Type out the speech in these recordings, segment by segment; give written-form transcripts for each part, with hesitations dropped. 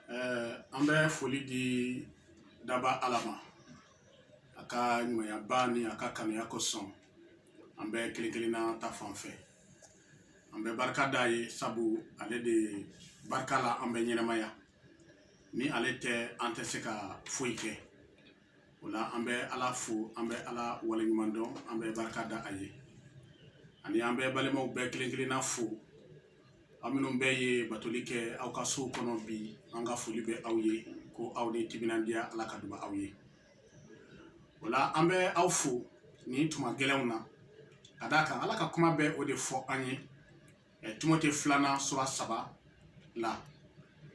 An bɛ foli di daba Ala ma a ka ɲumanyaba ni a ka kanuya kosɔn an bɛ kelen kelenna ta fan fɛ. An bɛ barika da ye sabu ale de barika la an bɛ ɲɛnamaya ni ale tɛ an tɛ se ka foyi kɛ. O la an bɛ Ala fo, an bɛ Ala waleɲuman dɔn, an bɛ barika da a ye ani an bɛ balimaw bɛɛ kelen kelenna fo. Aw minnu bɛ ye batoli kɛ aw ka so kɔnɔ bi, an ka foli bɛ aw ye ko aw ni timinandiya Ala ka duba aw ye. O la an bɛ aw fo ni tuma gɛlɛnw na ka d'a kan Ala ka kuma bɛ o de fɔ an ye Timote 2 sura 3 la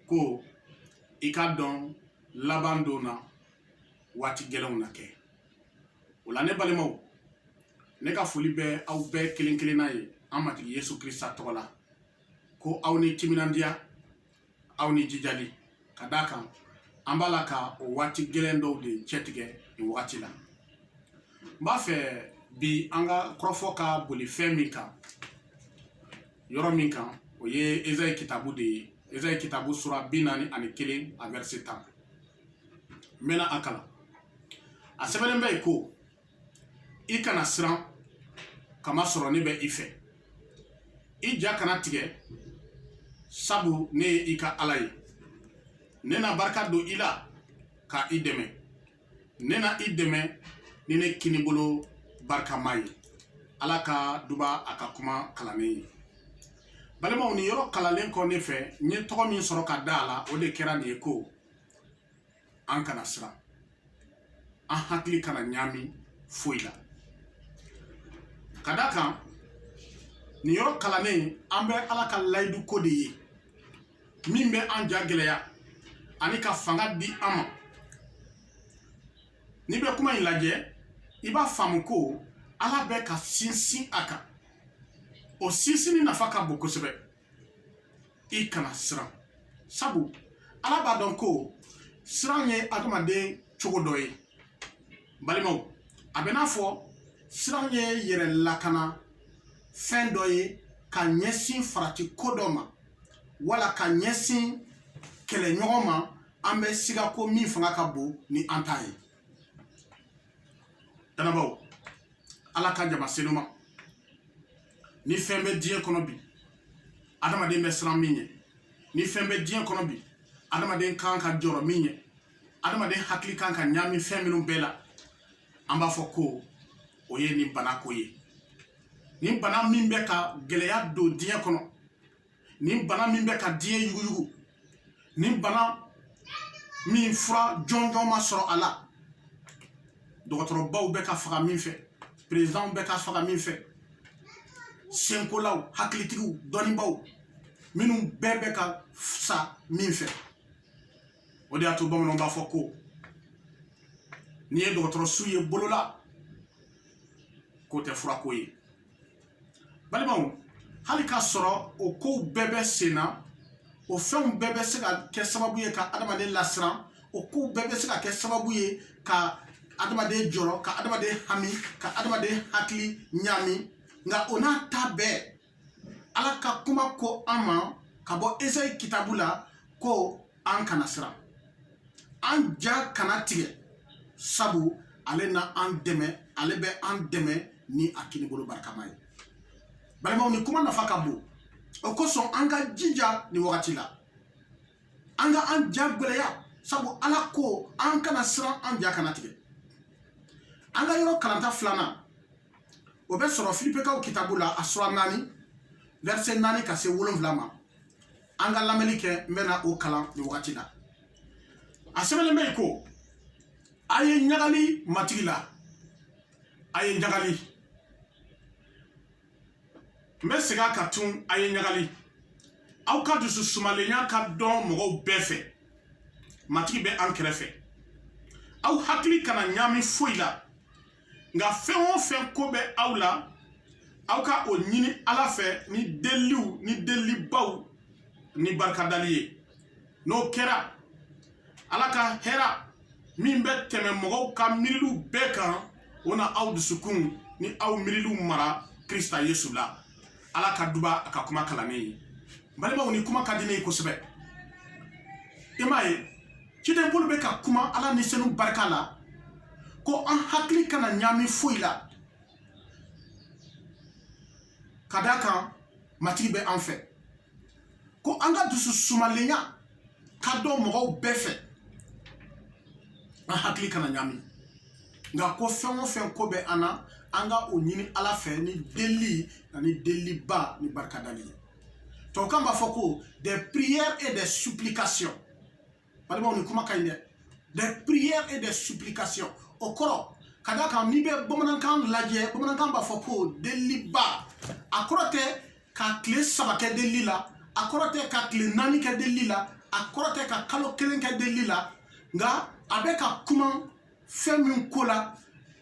ko i ka dɔn laban don na waati gɛlɛnw na kɛ. O la ne balimaw, ne ka foli bɛ aw bɛɛ kelen kelenna ye an matigi Yesu Krista tɔgɔ la ko aw ni timinandiya, aw ni jijali ka d'a kan an b'a la ka o waati gɛlɛn dɔw de cɛtigɛ nin wagati la. N b'a fɛ bi an ka kɔrɔfɔ ka boli fɛn min kan, yɔrɔ min kan, o ye Ezayi kitabu de ye. Ezayi kitabu sura 41 a verset 10. N bɛna a kalan. A sɛbɛnnen bɛ yen ko i kana siran kamasɔrɔ ne bɛ i fɛ. I ja kana tigɛ sabu ne ye i ka Ala ye. Ne na barika don i la ka i dɛmɛ. Ne na i dɛmɛ ni ne kini bolo barikama ye. Ala ka duba a ka kuma kalannen ye. Balimaw, ni yɔrɔ kalalen kɔ ne fɛ, n ye tɔgɔ min sɔrɔ ka da a la, o de kɛra nin ye ko an kana siran. An hakili kana ɲaami foyi la. Ka d'a kan nin yɔrɔ kalannen an bɛ Ala ka layidu ko de ye min bɛ an ja gɛlɛya ani ka fanga di an ma. N'i bɛ kuma in lajɛ, i b'a faamu ko Ala bɛ ka sinsin a kan. O sinsinni nafa ka bon kosɛbɛ. I kana siran. Sabu Ala b'a dɔn ko siran ye adamaden cogo dɔ ye. Balimaw, a bɛ n'a fɔ siran ye yɛrɛ lakana fɛn dɔ ye ka ɲɛsin farati ko dɔ ma wala ka ɲɛsin kɛlɛɲɔgɔn ma an bɛ siga ko min fanga ka bon ni an ta ye. Danabaw, Ala ka jama senuma, ni fɛn bɛ diɲɛ kɔnɔ bi adamaden bɛ siran min ɲɛ. Ni fɛn bɛ diɲɛ kɔnɔ bi adamaden kan ka jɔrɔ min ɲɛ, adamaden hakili kan ka ɲaami fɛn minnu bɛɛ la, an b'a fɔ ko o ye nin bana ko ye. Nin bana min bɛ ka gɛlɛya don diɲɛ kɔnɔ, nin bana min bɛ ka diɲɛ yuguyugu, nin bana min fura jɔnjɔn ma sɔrɔ a la. Dɔgɔtɔrɔbaw bɛ ka faga min fɛ, présidents bɛ ka faga min fɛ, senkolaw, hakilitigiw, dɔnnibaw, minnu bɛɛ bɛ ka sa min fɛ. O de y'a to bamananw b'a fɔ ko n'i ye dɔgɔtɔrɔsu ye bolola k'o tɛ furako ye. Balimaw, hali k'a sɔrɔ o kow bɛɛ bɛ sen na, o fɛnw bɛɛ bɛ se ka kɛ sababu ye ka adamaden lasiran, o kow bɛɛ bɛ se ka kɛ sababu ye ka adamaden jɔrɔ, ka adamaden hami, ka adamaden hakili ɲaami. Nka o n'a ta bɛɛ, Ala ka kuma ko an ma ka bɔ Ezayi kitabu la ko an kana siran. An ja kana tigɛ sabu ale na an dɛmɛ, ale bɛ an dɛmɛ ni a kini bolo barikama ye. Balimaw, ni kuma nafa ka bon. O kosɔn an ka jija ni wagati la. An ka an ja gɛlɛya sabu Ala ko an kana siran, an ja kana tigɛ. An ka yɔrɔ kalanta 2 o bɛ sɔrɔ Filipikaw kitabu la a sura 4 verset 4 ka se 7 ma. An ka lamɛnni kɛ, n bɛna o kalan ni wagati la. A sɛbɛnlen bɛ yen ko a ye ɲagali matigi la, a ye ɲagali. N bɛ segin a kan tun, a ye ɲagali. Aw ka dusu sumalenya ka dɔn mɔgɔw bɛɛ fɛ. Matigi bɛ an kɛrɛfɛ. Aw hakili kana ɲaami foyi la. Nka fɛn o fɛn ko bɛ aw la, aw ka o ɲini Ala fɛ ni deliw ni delibaw ni barikadali ye. N'o kɛra, Ala ka hɛra min bɛ tɛmɛ mɔgɔw ka miiriliw bɛɛ kan, o na aw dusukun ni aw miiriliw mara Krista Yesu la. Ala ka duba a ka kuma kalannen ye. Balimaw, ni kuma ka di ne ye kosɛbɛ. Imaye ciden bolu be ka kuma ala ni senu barka la ko an hakli kana nyami foyi la kadaka matigi be an fɛ ko an ka dusu sumalenya ka dɔ mɔgɔw bɛɛ fɛ an hakili kana ɲami nka ko fɛn o fɛn ko bɛ an na an ka o ɲini ala fɛ ni deli ani deliba ni barikadali ye tubabukan b'a fɔ ko des prières et des supplications balimaw ni kuma ka ɲi dɛ des prières et des supplications o kɔrɔ ka da kan n'i bɛ bamanankan lajɛ bamanankan b'a fɔ ko deliba a kɔrɔ tɛ ka tile 3 kɛ deli la a kɔrɔ tɛ ka tile 4 kɛ deli la a kɔrɔ tɛ ka kalo 1 kɛ deli la nka a bɛ ka kuma fɛn min ko la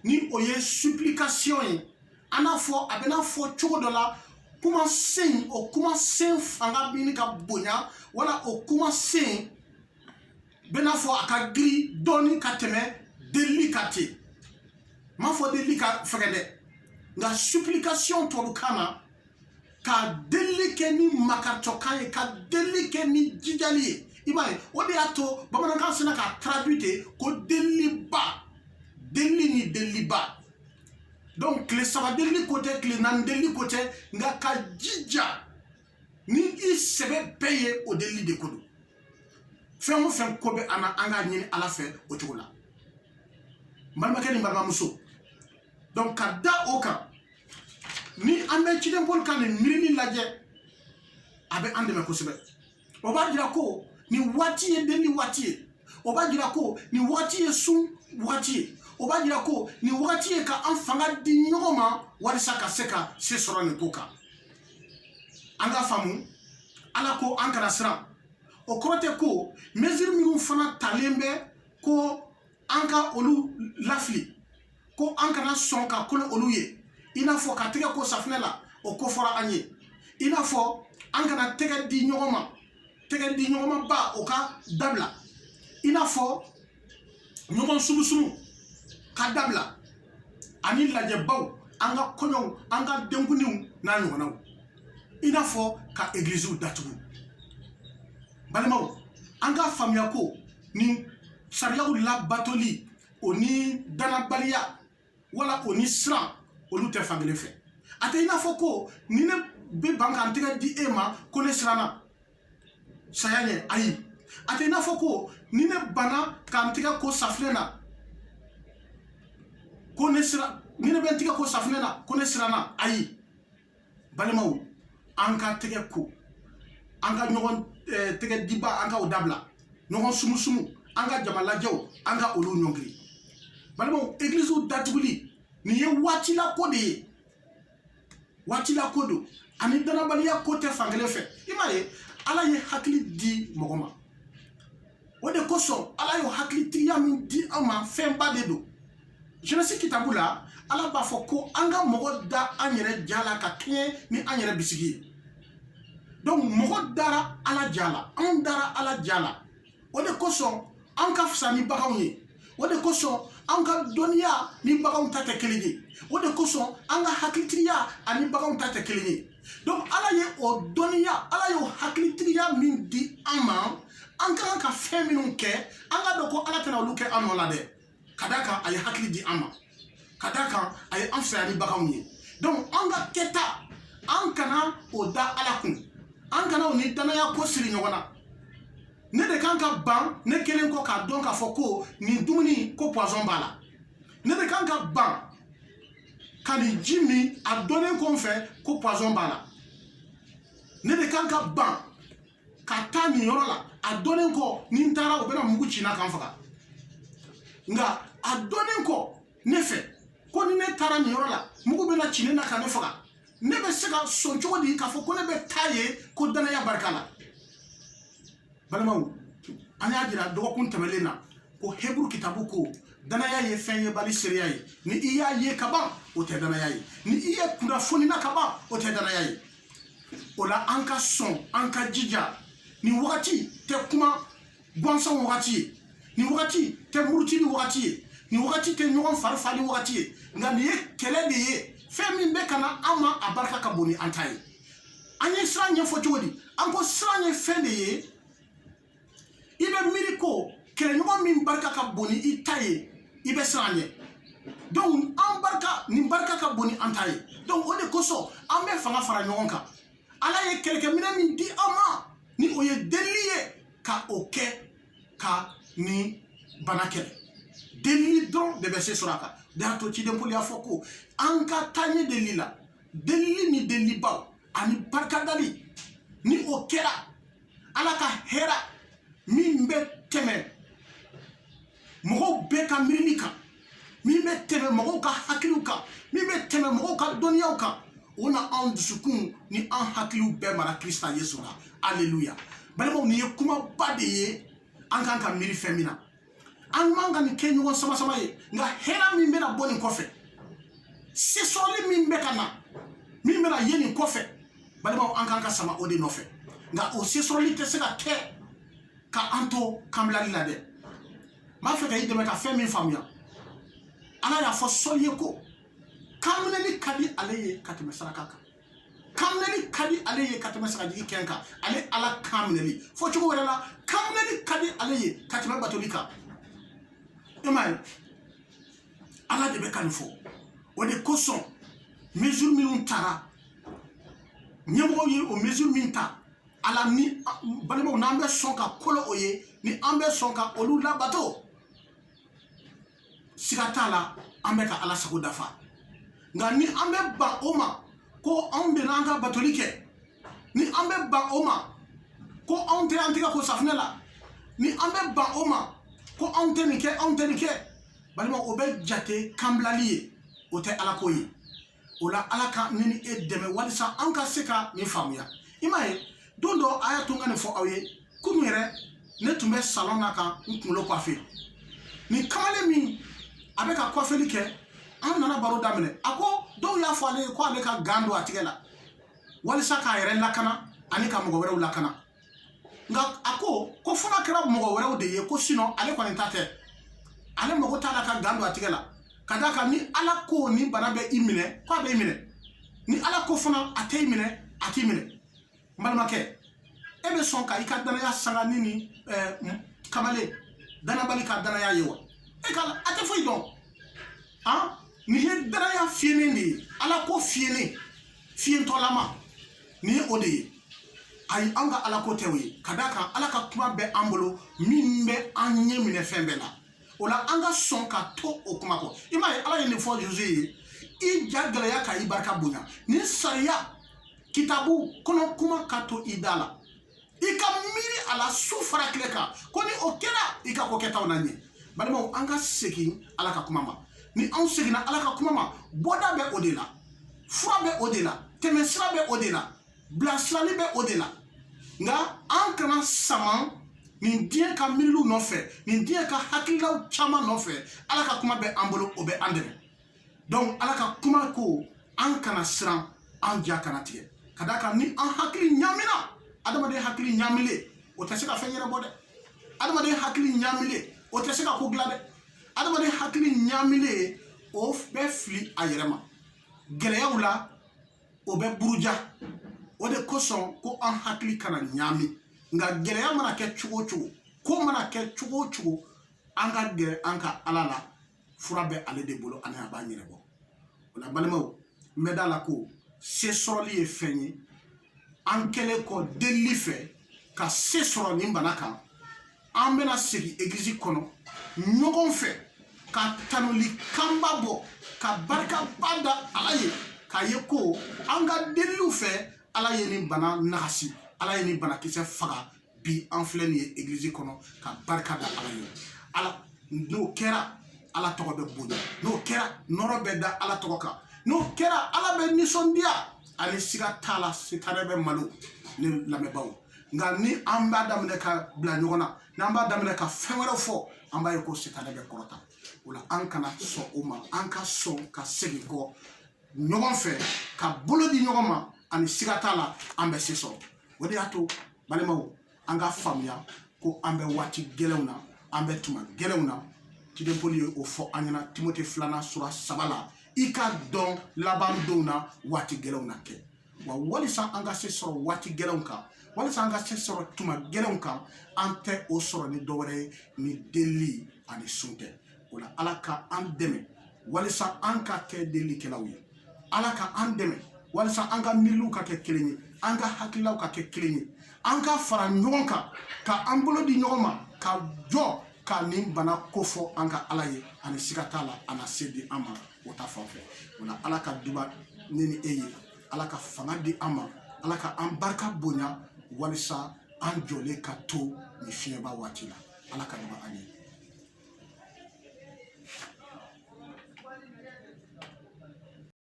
ni o ye supplication ye an n'a fɔ a bɛ n'a fɔ cogo dɔ la kumasen o kumasen fanga ɲini ka bonya wala o kumasen bɛ n'a fɔ a ka giri dɔɔni ka tɛmɛ deli ka ten m'a fɔ deli ka fɛgɛ dɛ nka supplication tubabukan na ka deli kɛ ni makatɔkan ye ka deli kɛ ni jijali ye i b'a ye o de y'a to bamanankan sina ka traduite ko deliba deli ni deliba donc tile 3 deli ko tɛ tile 4 deli ko tɛ nka ka jija ni i sɛbɛ bɛɛ ye o deli de ko don fɛn o fɛn ko bɛ an na an k'a ɲini ala fɛ o cogo la n balimakɛ ni n balimamuso donc ka da o kan ni an bɛ ciden boli ka nin miirili lajɛ a bɛ an dɛmɛ kosɛbɛ o b'a jira ko nin waati ye deli waati ye o b'a jira ko nin waati ye sun waati ye o b'a jira ko nin waati ye ka an fanga di ɲɔgɔn ma walasa ka se ka se sɔrɔ nin ko kan an ka faamu ala ko an kana siran o kɔrɔ tɛ ko mesure minnu fana talen bɛ ko an ka olu lafili ko an kana sɔn ka kolo olu ye i n'a fɔ ka tɛgɛ ko safinɛ la o ko fɔra an ye i n'a fɔ an kana tɛgɛ di ɲɔgɔn ma tɛgɛ di ɲɔgɔn ma ba o ka dabila i n'a fɔ ɲɔgɔn sumusumu ka dabila ani lajɛbaw an ka kɔɲɔw an ka denkundiw n'a ɲɔgɔnnaw i n'a fɔ ka églisew datugu balimaw an ka faamuya ko ni sariyaw labatoli o ni danabaliya wala o ni siran olu tɛ fankelen fɛ a tɛ i n'a fɔ ko ni ne bɛ ban k'an tɛgɛ di e ma ko ne siranna saya ɲɛ ayi a tɛ i n'a fɔ ko ni ne banna k'an tɛgɛ ko safinɛ na ko ne siran ni ne bɛ n tɛgɛ ko safinɛ na ko ne siranna ayi balimaw an ka tɛgɛ ko an ka ɲɔgɔn tɛgɛ diba an ka o dabila ɲɔgɔn sumusumu an ka jama lajɛw an ka olu ɲɔngiri balimaw églisew datuguli nin ye waatila ko de ye waatila ko don ani danabaliya ko tɛ fankelen fɛ i m'a ye ala ye hakili di mɔgɔ ma o de kosɔn ala y'o hakilitigiya min di an ma fɛnba de don Genèse kitabu la ala b'a fɔ ko an ka mɔgɔ da an yɛrɛ ja la ka kɛɲɛ ni an yɛrɛ bisigi ye donc mɔgɔ dara ala ja la anw dara ala ja la o de kosɔn an ka fisa ni baganw ye o de kosɔn an ka dɔnniya ni baganw ta tɛ kelen ye o de kosɔn an ka hakilitigiya ani baganw ta tɛ kelen ye donc ala ye o dɔnniya ala y'o hakilitigiya min di an ma an ka kan ka fɛn minnu kɛ an ka dɔn ko ala tɛna olu kɛ an nɔ la dɛ ka da kan a ye hakili di an ma ka da kan a ye an fisaya ni baganw ye donc an ka kɛta an kana o da ala kun an kana o ni danaya ko siri ɲɔgɔn na ne de kan ka ban ne kelen kɔ k'a dɔn k'a fɔ ko nin dumuni ko poison b'a la ne de kan ka ban ka nin ji min a dɔnnen ko n fɛ ko poison b'a la ne de kan ka ban ka taa nin yɔrɔ la a dɔnnen kɔ ni n taara o bɛna mugu ci n na ka n faga nka a dɔnnen kɔ ne fɛ ko ni ne taara nin yɔrɔ la mugu bɛna ci ne na ka ne faga ne bɛ se ka sɔn cogo di k'a fɔ ko ne bɛ taa ye ko danaya barika la balimaw an y'a jira dɔgɔkun tɛmɛlen na ko Hebrew kitabu ko danaya ye fɛn ye bali seereya ye ni i y'a ye ka ban o tɛ danaya ye ni i ye kunnafoni na ka ban o tɛ danaya ye o la an ka sɔn an ka jija nin wagati tɛ kuma gansan wagati ye nin wagati tɛ murutili wagati ye nin wagati tɛ ɲɔgɔn farifali wagati ye nka nin ye kɛlɛ de ye fɛn min bɛ ka na an ma a barika ka bon ni an ta ye an ye siran ɲɛfɔ cogo di an ko siran ye fɛn de ye i bɛ ko kɛlɛɲɔgɔn min barika ka bon ni i ta ye i bɛ siran ɲɛ donc an barika nin barika ka bon ni an ta ye donc o de kosɔn an bɛ fanga fara ɲɔgɔn kan ala ye kɛlɛkɛminɛ min di an ma ni o ye delili ye ka o kɛ ka ni bana kɛlɛ delili dɔrɔn de bɛ se sɔrɔ a kan de y'a to cidenpoli y'a fɔ ko an ka taa ɲɛ delili la delili ni delilibaw ani barikadali ni o kɛra ala ka hɛra min bɛ tɛmɛ mɔgɔw bɛɛ ka miirili kan min bɛ tɛmɛ mɔgɔw ka hakiliw kan min bɛ tɛmɛ mɔgɔw ka dɔnniyaw kan o na an dusukun ni an hakiliw bɛɛ mara Krista Yesu la aleluya balimaw nin ye kumaba de ye an kan ka miiri fɛn min na an man ka nin kɛ ɲɔgɔn sama-sama ye nka hɛra min bɛna bɔ nin kɔfɛ se sɔrɔli min bɛ ka na min bɛna ye nin kɔfɛ balimaw an kan ka sama o de nɔfɛ nka o se sɔrɔli tɛ se ka kɛ ka an to kanbilali la dɛ n b'a fɛ ka i dɛmɛ ka fɛn min faamuya ala y'a fɔ sɔli ye ko kanminɛli ka di ale ye ka tɛmɛ saraka kan kanminɛli ka di ale ye ka tɛmɛ sagajigi kɛn kan ale ala kanminɛli fɔ cogo wɛrɛ la kanminɛli ka di ale ye ka tɛmɛ batoli kan e m'a ye ala de bɛ ka nin fɔ o de kosɔn mesure minnu tara ɲɛmɔgɔw ye o mesure min ta ala ni balimaw n'an bɛ sɔn ka kolo o ye ni an bɛ sɔn ka olu labato siga t'a la an bɛ ka ala sago dafa nka ni an bɛ ban o ma ko anw de n'an ka batoli kɛ ni an bɛ ban o ma ko anw tɛ an tɛgɛ ko safinɛ la ni an bɛ ban o ma ko anw tɛ nin kɛ anw tɛ nin kɛ balimaw o bɛ jate kanbilali ye o tɛ ala ko ye o la ala ka ne ni e dɛmɛ walisa an ka se ka nin faamuya i m'a ye don dɔ a y'a to n ka nin fɔ aw ye kunun yɛrɛ ne tun bɛ salon na kan n kunkolo kɔfɛ nin kamalen min a bɛ ka kɔfɛli kɛ an nana baro daminɛ a ko dɔw y'a fɔ ale ye ko ale ka gan don a tigɛ la walisa k'a yɛrɛ lakana ani ka mɔgɔ wɛrɛw lakana nka a ko fo n'a kɛra mɔgɔ wɛrɛw de ye ko sinon ale kɔni ta tɛ ale mago t'a la ka gan don a tigɛ la ka d'a kan ni ala ko ni bana bɛ i minɛ k'a bɛ i minɛ ni ala ko fana a tɛ i minɛ a t'i minɛ n balimakɛ e bɛ sɔn ka i ka danaya sanga ni nin kamalen danabali ka danaya ye wa e ka a tɛ foyi dɔn nin ye danaya fiyɛnen de ye ala ko fiyɛnen fiyɛntɔlama nin ye o de ye ayi an ka ala ko tɛ o ye ka d'a kan ala ka kuma bɛ an bolo min bɛ an ɲɛ minɛ fɛn bɛɛ la o la an ka sɔn ka to o kuma kɔ i m'a ye ala ye nin fɔ Josué ye i ja gɛlɛya ka i barika bonya nin sariya kitabu kɔnɔ kuma ka to i da la i ka miiri a la su fara tile kan ko ni o kɛra i ka ko kɛtaw na ɲɛ balimaw an ka segin ala ka kuma ma ni anw seginna ala ka kuma ma bɔda bɛ o de la fura bɛ o de la tɛmɛsira bɛ o de la bilasirali bɛ o de la nka an kana sama nin diɲɛ ka miiriw nɔfɛ nin diɲɛ ka hakililaw caman nɔfɛ ala ka kuma bɛ an bolo o bɛ an dɛmɛ donc ala ka kuma ko an kana siran an ja kana tigɛ ka d'a kan ni an hakili ɲamina adamaden hakili ɲamilen o tɛ se ka fɛn ɲɛnabɔ dɛ adamaden hakili ɲamilen o tɛ se ka ko dilan dɛ adamaden hakili ɲamilen o bɛ fili a yɛrɛ ma gɛlɛyaw la o bɛ buruja o de kosɔn ko an hakili kana ɲami nka gɛlɛya mana kɛ cogo o cogo ko mana kɛ cogo o cogo an ka gɛrɛ an ka ala la fura bɛ ale de bolo ani a b'a ɲɛnabɔ o la balimaw n bɛ da la ko se sɔrɔli ye fɛn ye an kɛlen kɔ delili fɛ ka se sɔrɔ nin bana kan an bɛna segin egilizi kɔnɔ ɲɔgɔn fɛ ka tanuli kanba bɔ ka barikaba da ala ye k'a ye ko an ka deliliw fɛ ala ye nin bana nagasi ala ye nin banakisɛ faga bi an filɛ nin ye egilizi kɔnɔ ka barika da ala ye ala n'o kɛra ala tɔgɔ bɛ bonya n'o kɛra nɔrɔ bɛ da ala tɔgɔ kan n'o kɛra ala bɛ nisɔndiya ani siga t'a la sitanɛ bɛ malo ni lamɛnbaaw nka ni an b'a daminɛ ka bila ɲɔgɔn na n'an b'a daminɛ ka fɛn wɛrɛw fɔ an b'a ye ko sitanɛ bɛ kɔrɔta o la an kana sɔn o ma an ka sɔn ka segin kɔ ɲɔgɔn fɛ ka bolo di ɲɔgɔn ma ani siga t'a la an bɛ se sɔrɔ o de y'a to balimaw an ka faamuya ko an bɛ waati gɛlɛnw na an bɛ tuma gɛlɛnw na ciden Pɔli ye o fɔ an ɲɛna Timote 2 sura 3 la i ka dɔn laban donw na waati gɛlɛnw na kɛ wa walisa an ka se sɔrɔ waati gɛlɛnw kan walisa an ka se sɔrɔ tuma gɛlɛnw kan an tɛ o sɔrɔ ni dɔwɛrɛ ye ni deli ani sun tɛ o la Ala ka an dɛmɛ walisa an ka kɛ delikɛlaw ye Ala ka an dɛmɛ walisa an ka miiriw ka kɛ kelen ye an ka hakililaw ka kɛ kelen ye an ka fara ɲɔgɔn kan ka an bolo di ɲɔgɔn ma ka jɔ ka nin bana kofɔ an ka Ala ye ani siga t'a la a na se di an ma o ta fanfɛ o la Ala ka duba ne ni e ye Ala ka fanga di an ma Ala ka an barika bonya walisa an jɔlen ka to ni fiɲɛba waati la Ala ka duba an ye